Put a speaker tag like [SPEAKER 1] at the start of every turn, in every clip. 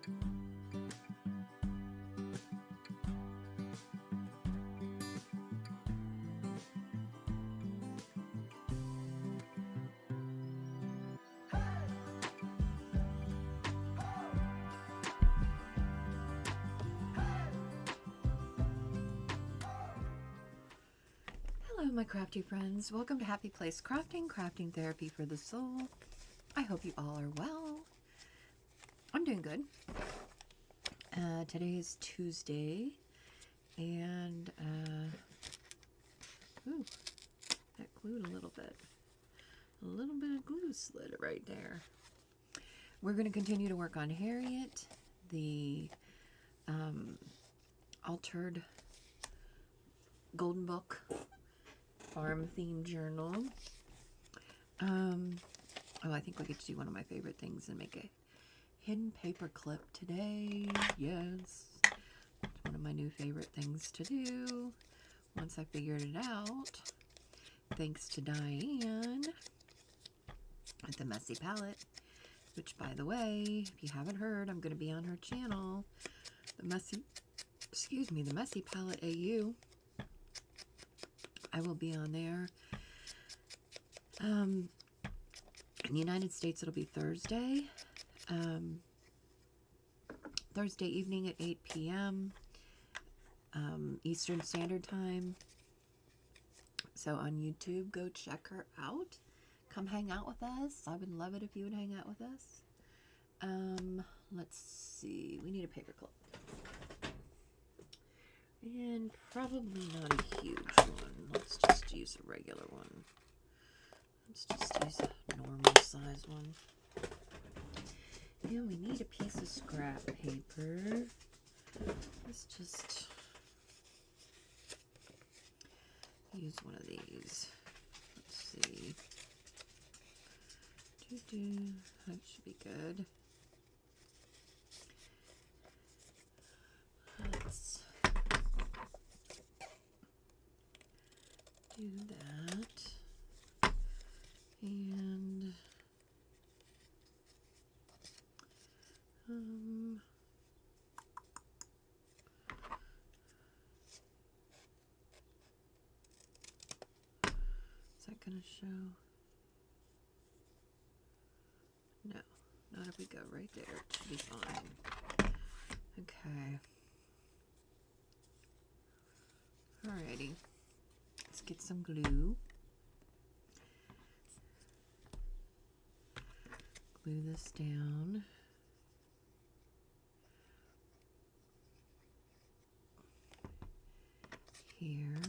[SPEAKER 1] Hello, my crafty friends. Welcome to Happy Place Crafting, crafting therapy for the soul. I hope you all are well. I'm doing good. Today is Tuesday, and ooh, that glued a little bit. A little bit of glue slid right there. We're going to continue to work on Harriet, the altered golden book farm themed journal. Oh, I think we get to do one of my favorite things and make a hidden paper clip today. Yes, it's one of my new favorite things to do once I figured it out, thanks to Diane at the Messy Palette, which, by the way, if you haven't heard, I'm going to be on her channel, the Messy Palette AU. I will be on there. In the United States, it'll be Thursday. Thursday evening at 8 p.m. Eastern Standard Time. So on YouTube, go check her out. Come hang out with us. I would love it if you would hang out with us. Let's see. We need a paper clip. And probably not a huge one. Let's just use a regular one. Let's just use a normal size one. And we need a piece of scrap paper. Let's just use one of these. Let's see. That should be good. Let's do that. And is that going to show? No, not if we go right there. It should be fine. Okay. Alrighty. Let's get some glue. Glue this down. Here.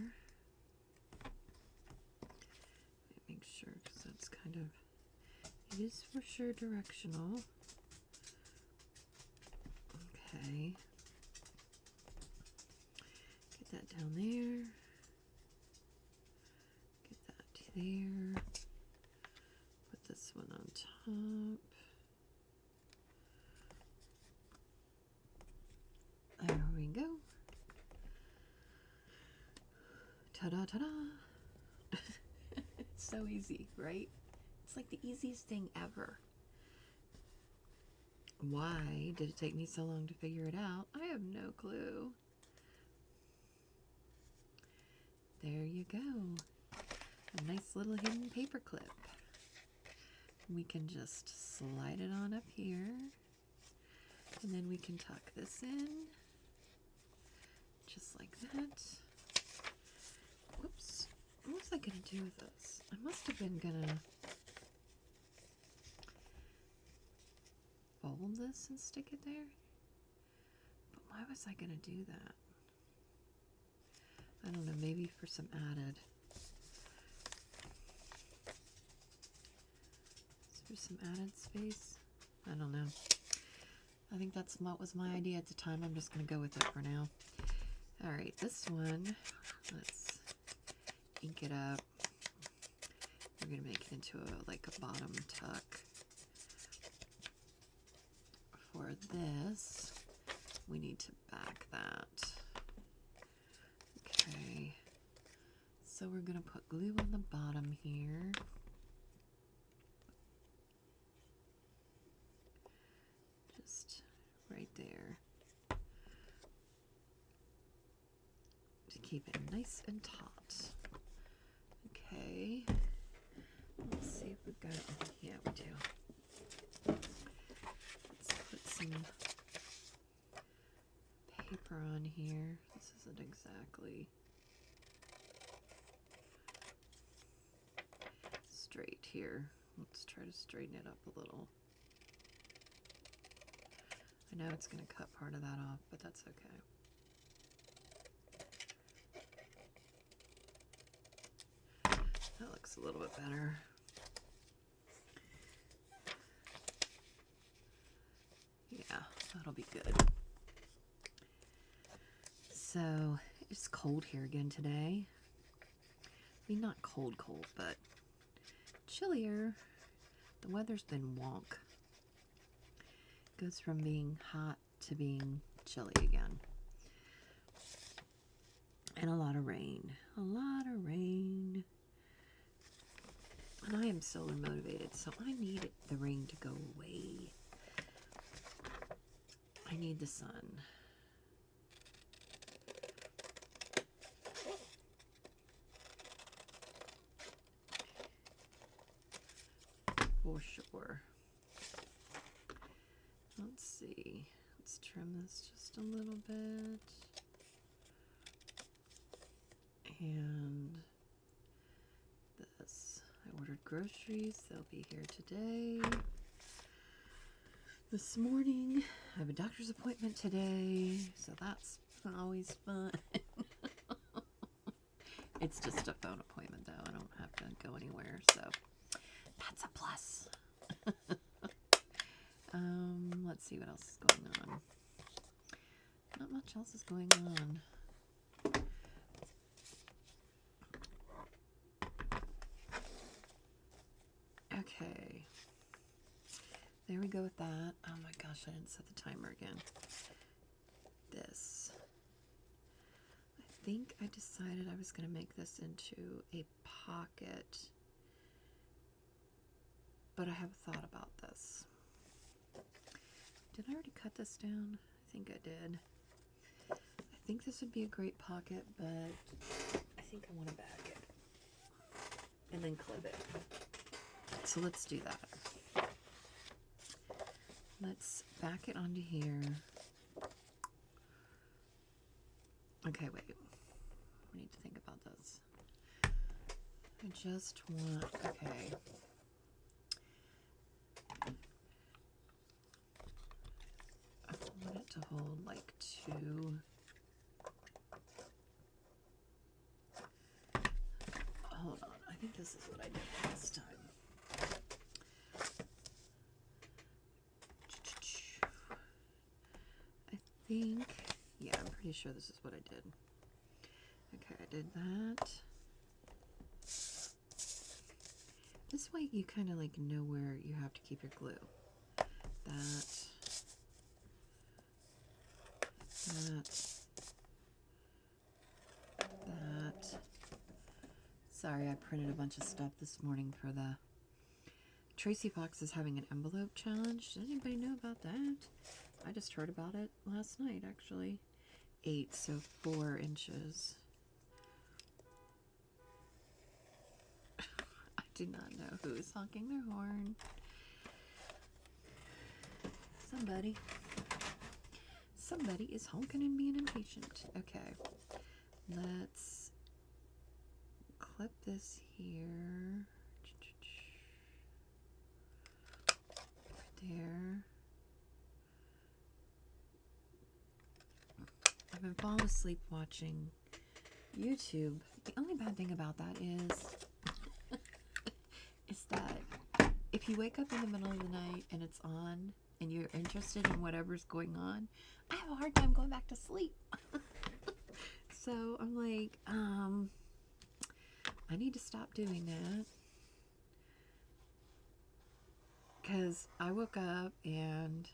[SPEAKER 1] Make sure, because that's kind of, it is for sure directional. Okay. Get that down there. Get that there. Put this one on top. There we go. Ta-da, ta-da. It's so easy, right? It's like the easiest thing ever. Why did it take me so long to figure it out? I have no clue. There you go. A nice little hidden paper clip. We can just slide it on up here. And then we can tuck this in. Just like that. Whoops. What was I going to do with this? I must have been going to fold this and stick it there. But why was I going to do that? I don't know, maybe for some added. For some added space? I don't know. I think that's what was my idea at the time. I'm just going to go with it for now. Alright, this one, let's ink it up. We're going to make it into like a bottom tuck. For this, we need to back that. Okay, so we're going to put glue on the bottom here. Just right keep it nice and taut. Okay. Let's see if we've got it. Yeah, we do. Let's put some paper on here. This isn't exactly straight here. Let's try to straighten it up a little. I know it's going to cut part of that off, but that's okay. That looks a little bit better. Yeah, that'll be good. So, it's cold here again today. I mean, not cold, but chillier. The weather's been wonk. Goes from being hot to being chilly again. And a lot of rain. A lot of rain. And I am solar motivated, so I need the rain to go away. I need the sun. For sure. Let's see. Let's trim this just a little bit. And this. I ordered groceries. They'll be here today. This morning, I have a doctor's appointment today, so that's always fun. It's just a phone appointment, though. I don't have to go anywhere, so that's a plus. Let's see what else is going on. Not much else is going on. Okay. There we go with that. Oh my gosh, I didn't set the timer again. This. I think I decided I was going to make this into a pocket. But I have a thought about this. Did I already cut this down? I think I did. I think this would be a great pocket, but I think I want to bag it. And then clip it. So let's do that. Let's back it onto here. Okay, wait. I need to think about this. I just want, okay. I want it to hold like 2. Hold on, I think this is what I did last time. I think, yeah, I'm pretty sure this is what I did. Okay, I did that. This way you kind of like know where you have to keep your glue. That. Sorry, I printed a bunch of stuff this morning for the Tracy Fox is having an envelope challenge. Does anybody know about that? I just heard about it last night, actually. 8, so 4 inches. I do not know who is honking their horn. Somebody is honking and being impatient. Okay, let's clip this here. Right there. I've been falling asleep watching YouTube. The only bad thing about that is that if you wake up in the middle of the night and it's on and you're interested in whatever's going on, I have a hard time going back to sleep. So I'm like, I need to stop doing that. Because I woke up and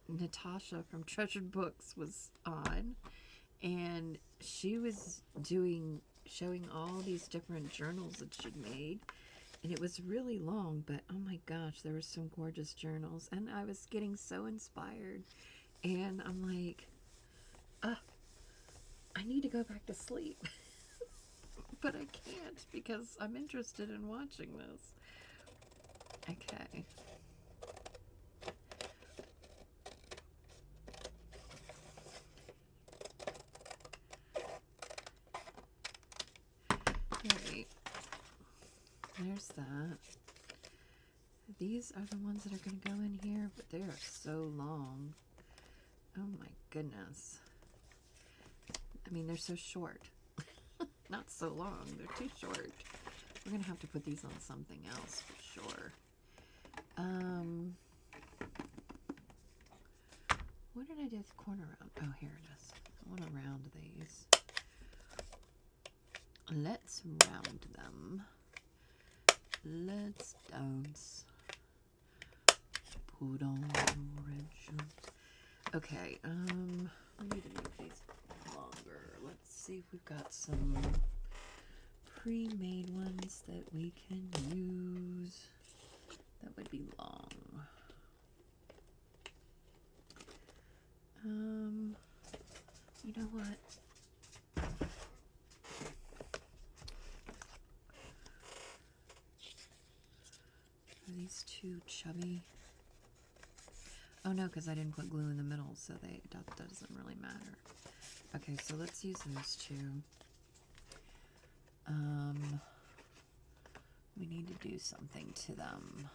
[SPEAKER 1] Natasha from Treasured Books was on, and she was showing all these different journals that she'd made, and it was really long, but oh my gosh, there were some gorgeous journals, and I was getting so inspired, And I'm like, I need to go back to sleep. But I can't because I'm interested in watching this. Okay. Alright. There's that. These are the ones that are going to go in here, but they are so long. Oh my goodness. I mean, they're so short. Not so long, they're too short. We're going to have to put these on something else for sure. What did I do with the corner round? Oh, here it is. I want to round these. Let's round them. Let's dance. Put on your red shoes. Okay, we need to make these longer. Let's see if we've got some pre-made ones that we can use. That would be long. You know what? Are these too chubby? Oh no, because I didn't put glue in the middle, so that doesn't really matter. Okay, so let's use those two. We need to do something to them.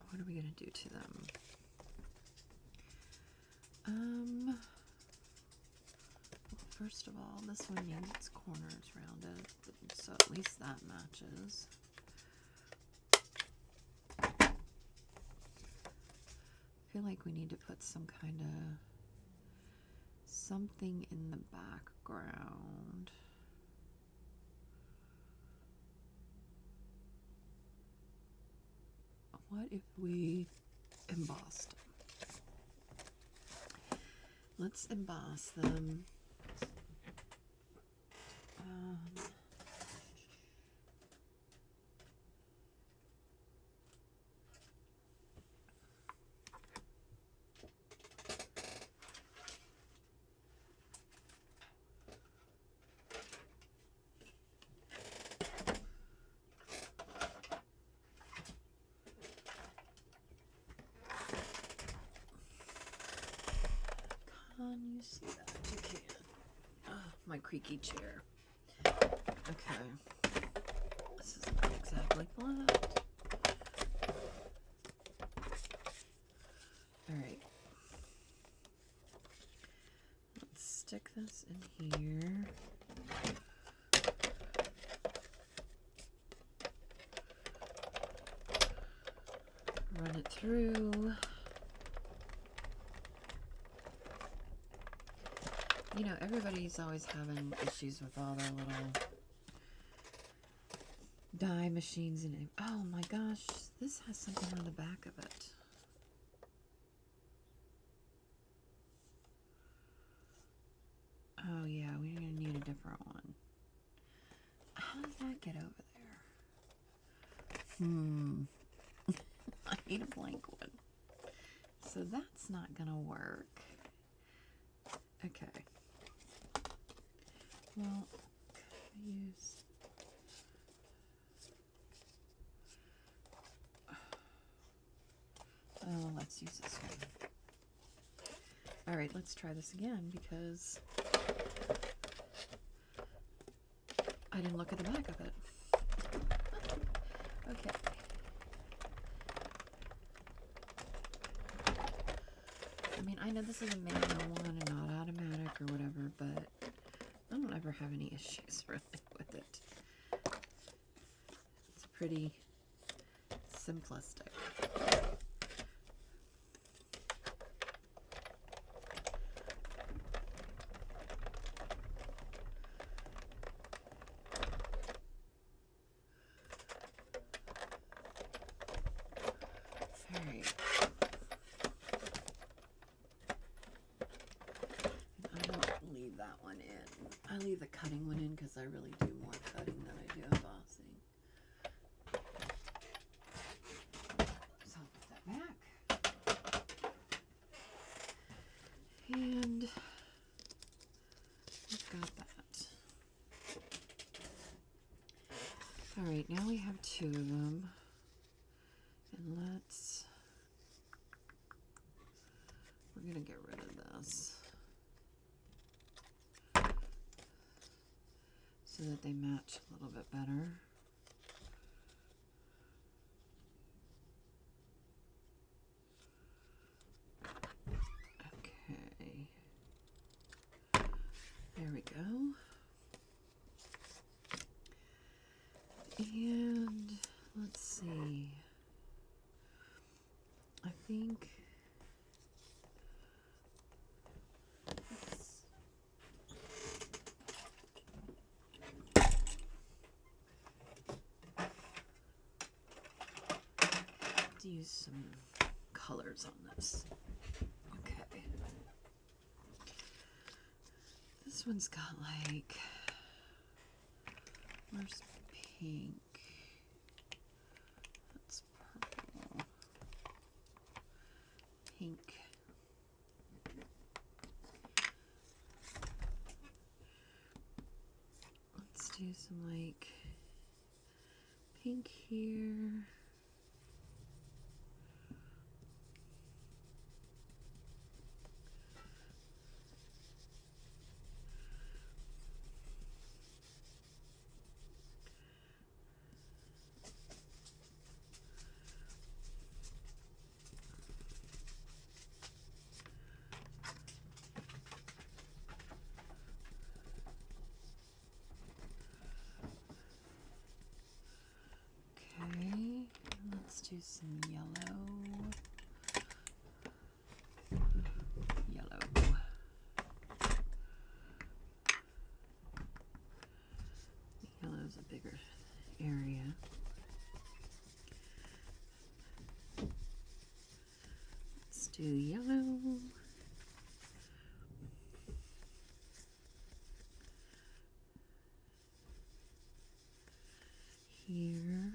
[SPEAKER 1] What are we going to do to them? Well, first of all, this one needs its corners rounded, so at least that matches. I feel like we need to put some kind of something in the background. What if we embossed them? Let's emboss them. Can you see that? You can. Oh, my creaky chair. Okay. This is not exactly flat. Alright. Let's stick this in here. Run it through. You know, everybody's always having issues with all their little dye machines and oh my gosh, this has something on the back of it. Oh yeah, we're gonna need a different one. How does that get over there? I need a blank one. So that's not gonna work. Okay. Well, use. Oh, let's use this one. All right, let's try this again because I didn't look at the back of it. Okay. I mean, I know this is a manual one and not automatic or whatever, but I don't ever have any issues really with it. It's pretty simplistic. Alright. I don't leave that one in. I leave the cutting one in because I really do more cutting than I do embossing. got that. All right, now we have 2 of them. And we're gonna get rid of this so that they match a little bit better. Okay. There we go. And let's see. I think let's use some colors on this. Okay. This one's got like, where's pink? That's purple. Pink. Let's do some like pink here. Okay, let's do some yellow. Yellow's a bigger area. Let's do yellow. Here.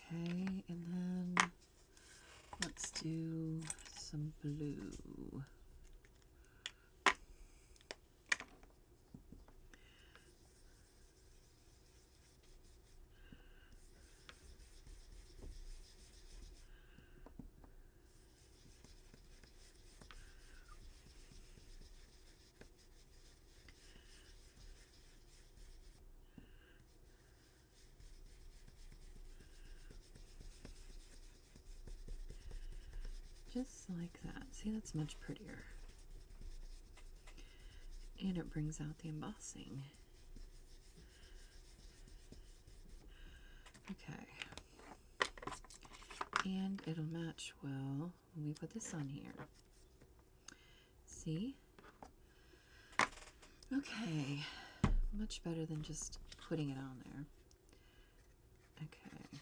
[SPEAKER 1] Okay, and then let's do some blue. Just like that. See, that's much prettier. And it brings out the embossing. Okay. And it'll match well when we put this on here. See? Okay. Much better than just putting it on there. Okay.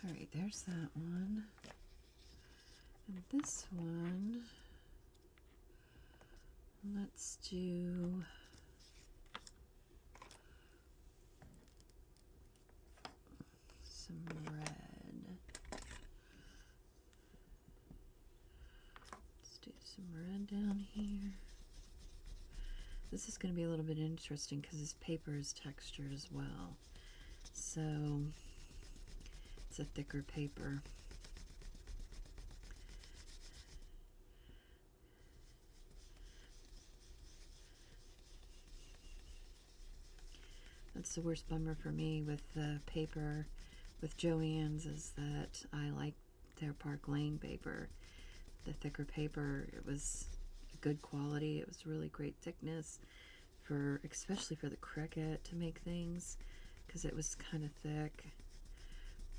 [SPEAKER 1] All right, there's that one. And this one, let's do some red. Let's do some red down here. This is going to be a little bit interesting because this paper is textured as well. So it's a thicker paper. That's the worst bummer for me with the paper with Joann's is that I like their Park Lane paper. The thicker paper, it was good quality. It was really great thickness for, especially for the Cricut to make things, because it was kind of thick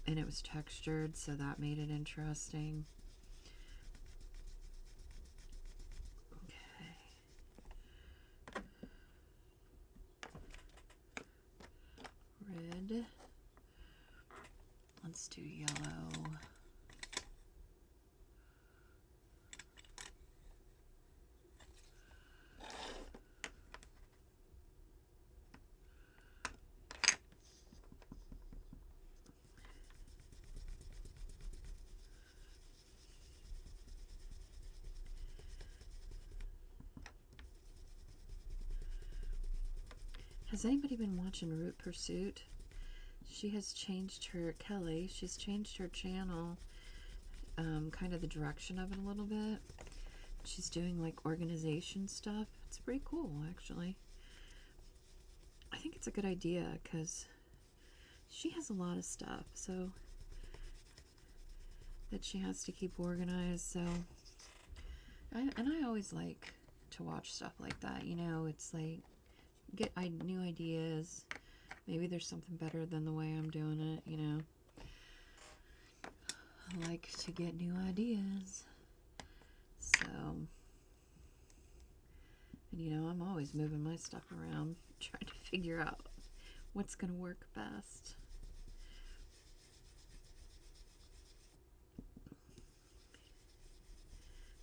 [SPEAKER 1] and it was textured, so that made it interesting. Red. Let's do yellow. Has anybody been watching Root Pursuit? She has changed her, Kelly, she's changed her channel, kind of the direction of it a little bit. She's doing like organization stuff. It's pretty cool, actually. I think it's a good idea because she has a lot of stuff, so that she has to keep organized. So, and I always like to watch stuff like that. You know, it's like get new ideas. Maybe there's something better than the way I'm doing it. You know, I like to get new ideas. So, and you know, I'm always moving my stuff around, trying to figure out what's going to work best.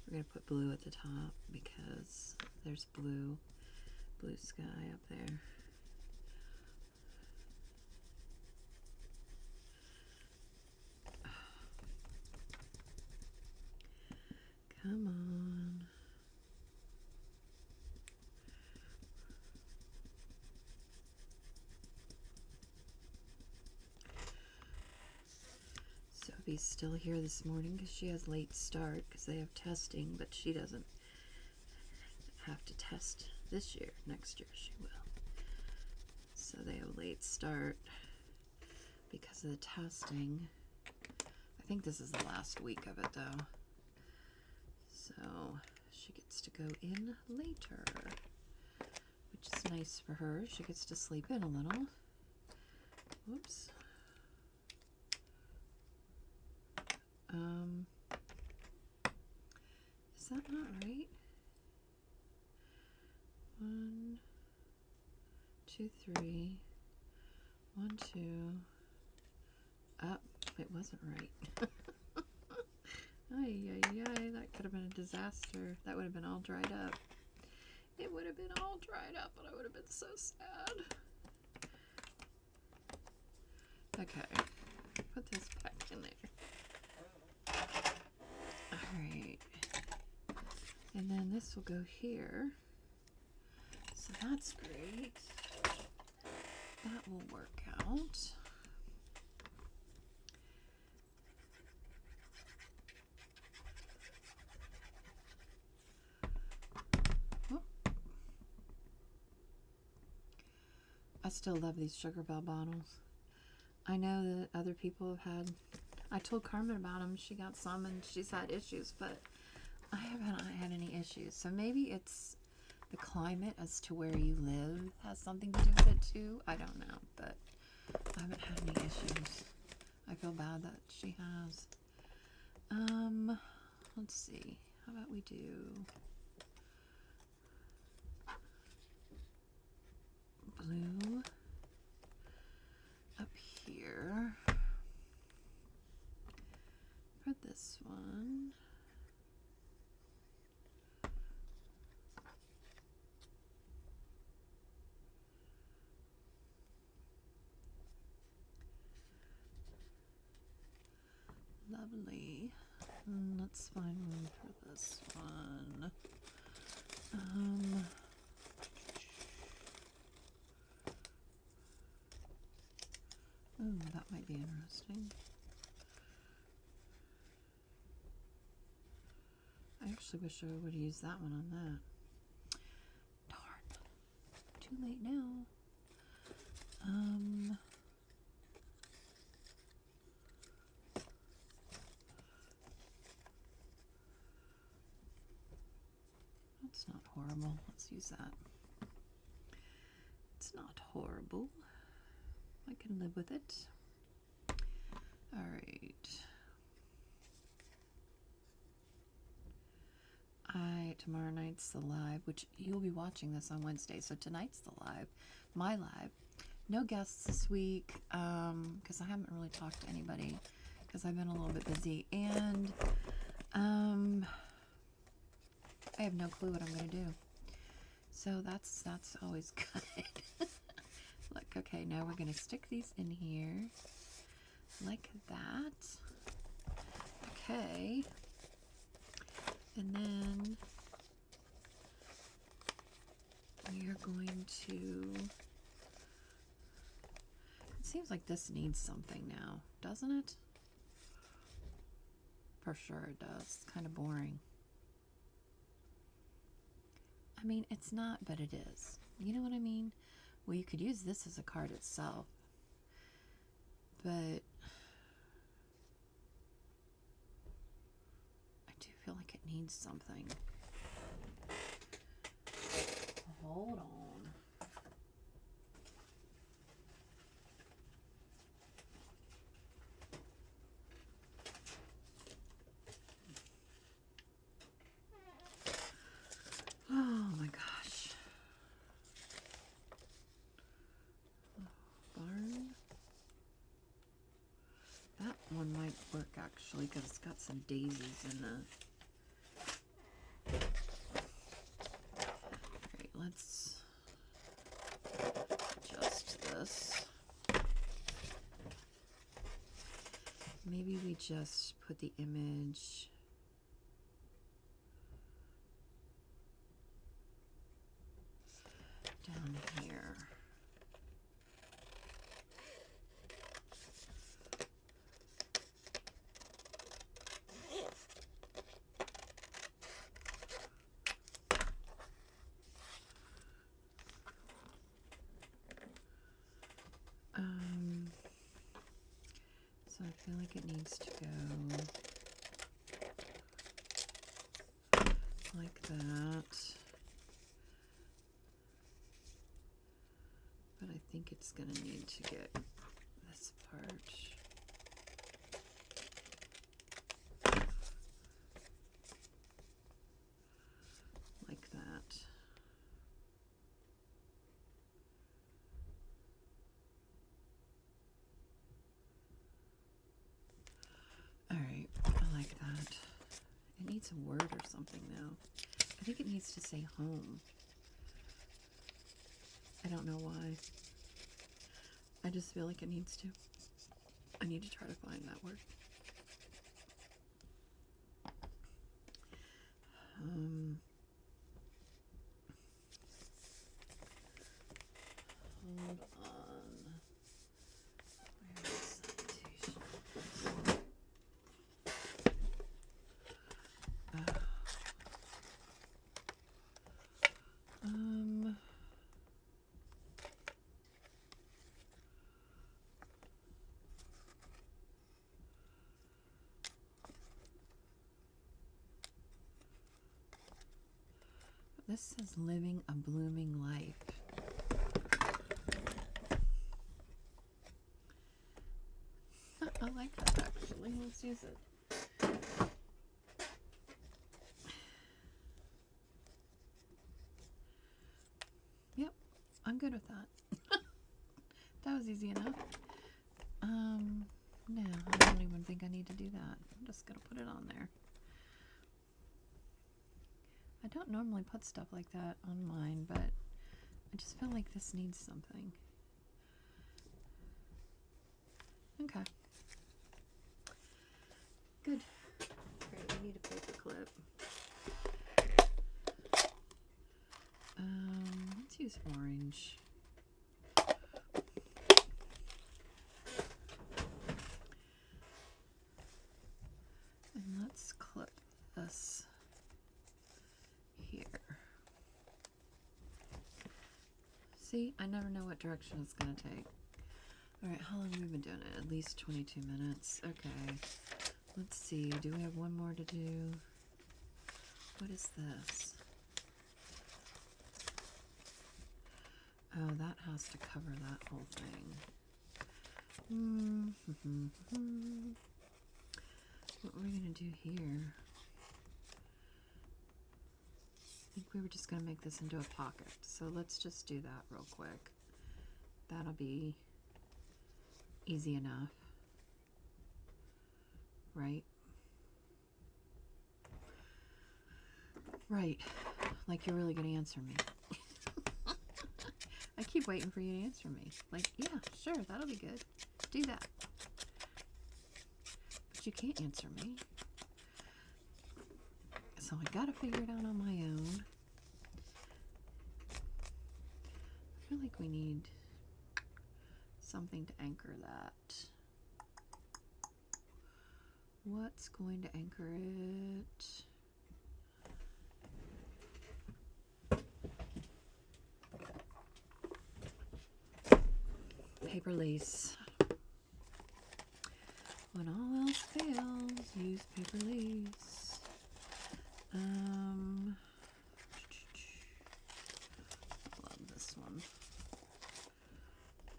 [SPEAKER 1] We're going to put blue at the top because there's blue sky up there. Come on. Sophie's still here this morning because she has late start because they have testing, but she doesn't have to test this year. Next year she will. So they have a late start because of the testing. I think this is the last week of it though. So she gets to go in later, which is nice for her. She gets to sleep in a little. Whoops. Is that not right? 1, 2, 3. 1, 2. Up. It wasn't right. Ay, ay, ay, that could have been a disaster. That would have been all dried up. It would have been all dried up, and I would have been so sad. Okay. Put this back in there. Alright. And then this will go here. So that's great. That will work out. Oh. I still love these Sugar Bell bottles. I know that other people have had, I told Carmen about them. She got some and she's had issues, but I haven't had any issues. So maybe it's the climate as to where you live has something to do with it too. I don't know, but I haven't had any issues. I feel bad that she has. Let's see. How about we do blue up here for this one. Lovely. Let's find one for this one. Ooh, that might be interesting. I actually wish I would have used that one on that. Darn. Too late now. That's not horrible. Let's use that. It's not horrible. I can live with it. All right. Tomorrow night's the live, which you'll be watching this on Wednesday. So tonight's the live, my live, No guests this week, because I haven't really talked to anybody, because I've been a little bit busy, and I have no clue what I'm going to do. So that's always good. Look, okay, now we're going to stick these in here like that. Okay. And then we are going to, it seems like this needs something now, doesn't it? For sure it does. It's kind of boring. I mean, it's not, but it is. You know what I mean? Well, you could use this as a card itself, but I do feel like it needs something. Hold on. Oh my gosh. Barn. That one might work actually because it's got some daisies in the. Alright, let's adjust this. Maybe we just put the image down here. So I feel like it needs to go like that. But I think it's going to need to get this part like that. Alright, I like that. It needs a word or something though. I think it needs to say home. I don't know why. I just feel like it needs to. I need to try to find that word. Hold on. Where is citation? This says living a blooming life. I like that actually. Let's use it. Yep, I'm good with that. That was easy enough. No, I don't even think I need to do that. I'm just gonna put it on there. I don't normally put stuff like that on mine, but I just feel like this needs something. Okay. Good. Alright, we need a paper clip. Let's use orange. And let's clip this here. See, I never know what direction it's going to take. Alright, how long have we been doing it? At least 22 minutes. Okay. Let's see. Do we have one more to do? What is this? Oh, that has to cover that whole thing. What we're going to do here, I think we were just going to make this into a pocket. So let's just do that real quick. That'll be easy enough, right? Right, like you're really going to answer me. I keep waiting for you to answer me. Like, yeah, sure, that'll be good. Do that. But you can't answer me. So I gotta figure it out on my own. I feel like we need something to anchor that. What's going to anchor it? Paper lace. When all else fails, use paper lace. Love this one.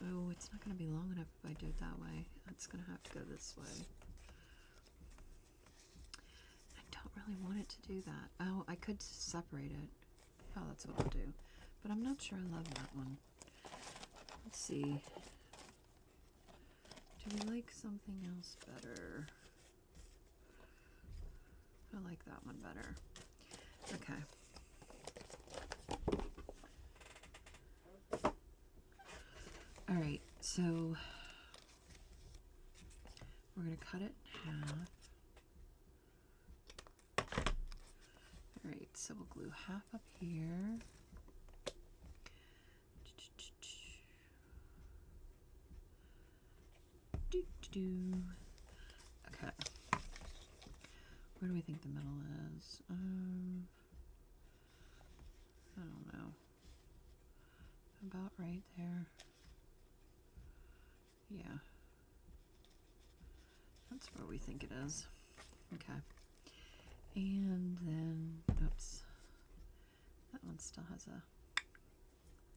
[SPEAKER 1] Oh, it's not going to be long enough if I do it that way. It's going to have to go this way. I don't really want it to do that. Oh, I could separate it. Oh, that's what I'll do. But I'm not sure I love that one. Let's see. Do we like something else better? I like that one better. Okay. All right, so we're going to cut it in half. All right, so we'll glue half up here. Okay. Where do we think the middle is? I don't know. About right there. Yeah. That's where we think it is. Okay. And then, oops. That one still has a,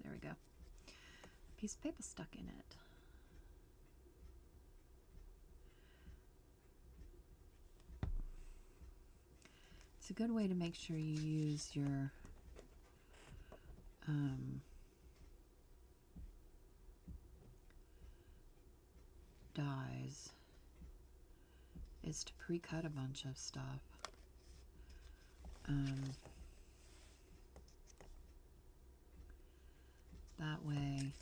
[SPEAKER 1] there we go. Piece of paper stuck in it. It's a good way to make sure you use your dies is to pre-cut a bunch of stuff. That way,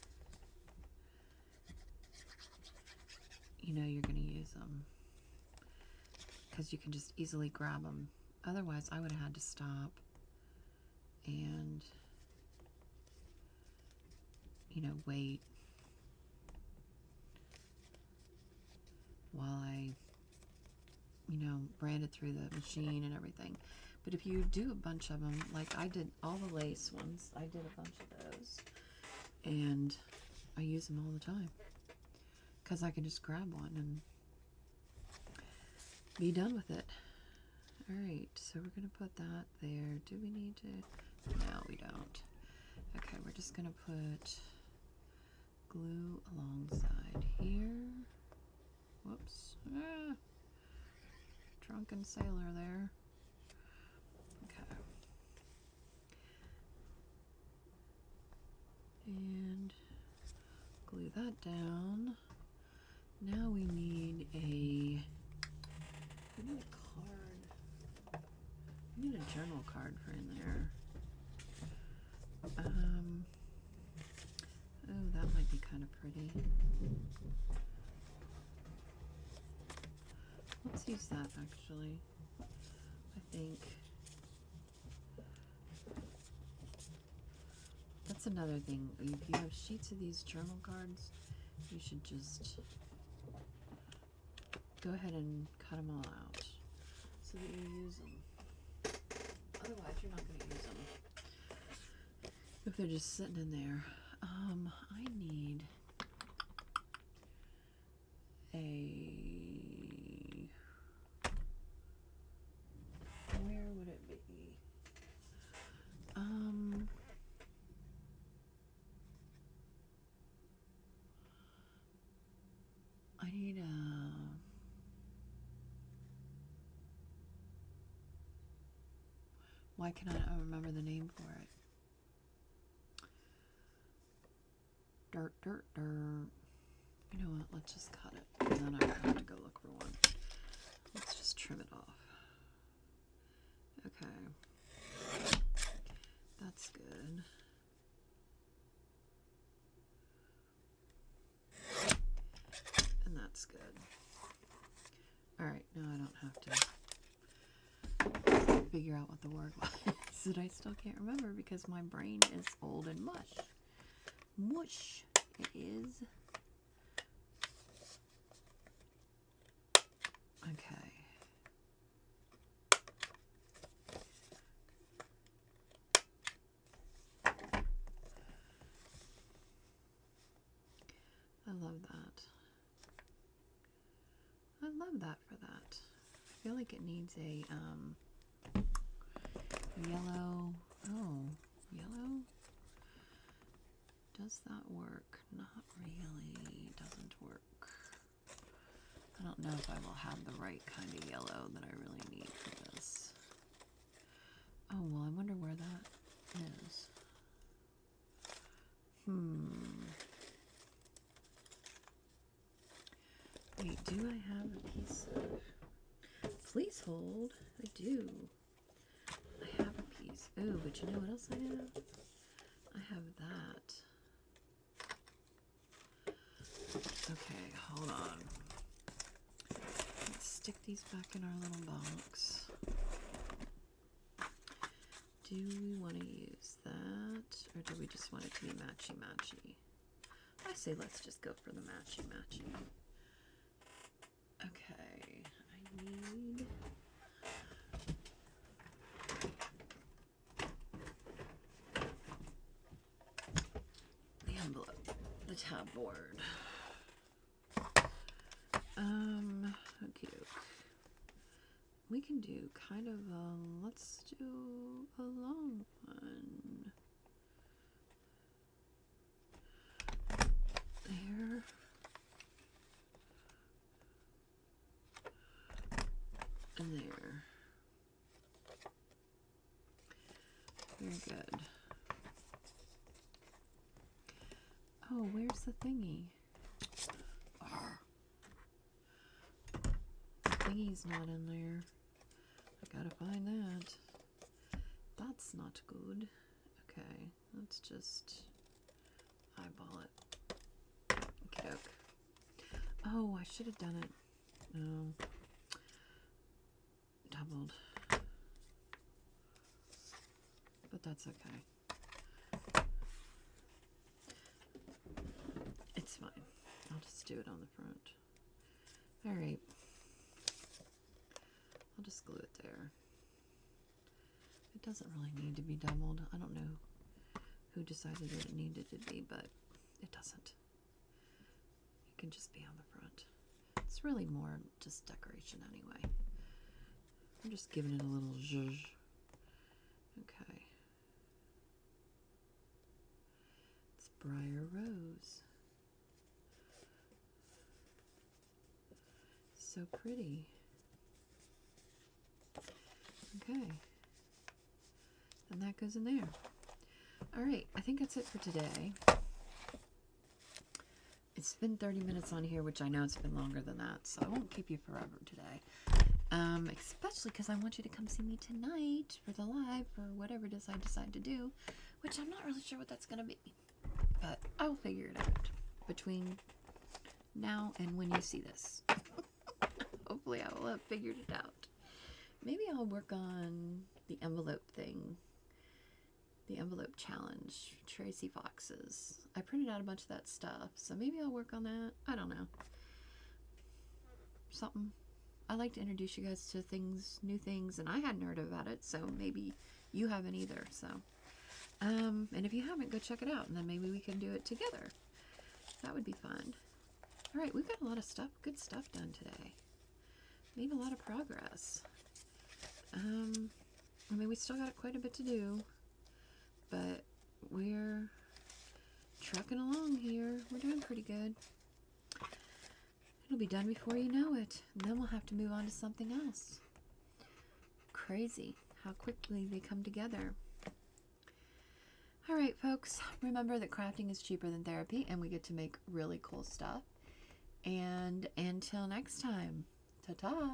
[SPEAKER 1] you know you're going to use them because you can just easily grab them. Otherwise, I would have had to stop and, you know, wait while I, you know, ran it through the machine and everything. But if you do a bunch of them, like I did all the lace ones, I did a bunch of those, and I use them all the time because I can just grab one and be done with it. All right, so we're going to put that there. Do we need to? No, we don't. Okay, we're just going to put glue alongside here. Whoops. Ah, drunken sailor there. Okay. And glue that down. Now we need a card. We need a journal card for in there. Oh, that might be kind of pretty. Let's use that actually. I think that's another thing. If you have sheets of these journal cards, you should just go ahead and cut them all out so that you use them. Otherwise, you're not going to use them if they're just sitting in there. I need a, where would it be? I need a, why can I not remember the name for it? Dirt, dirt, dirt. You know what? Let's just cut it. And then I don't have to go look for one. Let's just trim it off. Okay. That's good. And that's good. Alright, now I don't have to figure out what the word was that I still can't remember because my brain is old and mush. Mush it is. Okay. I love that. I love that for that. I feel like it needs a yellow. Oh, yellow? Does that work? Not really. Doesn't work. I don't know if I will have the right kind of yellow that I really need for this. Oh, well, I wonder where that is. Wait, do I have a piece of... Please hold. I do. I have a piece. Oh, but you know what else I have? I have that. Okay, hold on. Let's stick these back in our little box. Do we want to use that? Or do we just want it to be matchy-matchy? I say let's just go for the matchy-matchy. Okay, I need... the envelope, the tab board. Okay. We can do kind of a, let's do a long one. There. And there. Very good. Oh, where's the thingy? The thingy's not in there. I gotta find that. That's not good. Okay, let's just eyeball it. Okay, doke. Oh, I should have done it. No. Doubled. But that's okay. It's fine. I'll just do it on the front. Alright. I'll just glue it there. It doesn't really need to be doubled. I don't know who decided that it needed to be, but it doesn't. It can just be on the front. It's really more just decoration anyway. I'm just giving it a little zhuzh. Okay. It's Briar Rose. So pretty. Okay. And that goes in there. Alright, I think that's it for today. It's been 30 minutes on here, which I know it's been longer than that, so I won't keep you forever today. Especially because I want you to come see me tonight for the live, or whatever it is I decide to do, which I'm not really sure what that's going to be. But I will figure it out between now and when you see this. Hopefully I will have figured it out. Maybe I'll work on the envelope thing. The envelope challenge. Tracy Fox's. I printed out a bunch of that stuff, so maybe I'll work on that. I don't know. Something. I like to introduce you guys to things, new things, and I hadn't heard about it, so maybe you haven't either. So, and if you haven't, go check it out, and then maybe we can do it together. That would be fun. All right, we've got a lot of stuff, good stuff done today. Made a lot of progress. I mean, we still got quite a bit to do, but we're trucking along here. We're doing pretty good. It'll be done before you know it. And then we'll have to move on to something else. Crazy how quickly they come together. All right, folks, remember that crafting is cheaper than therapy and we get to make really cool stuff. And until next time, ta-ta.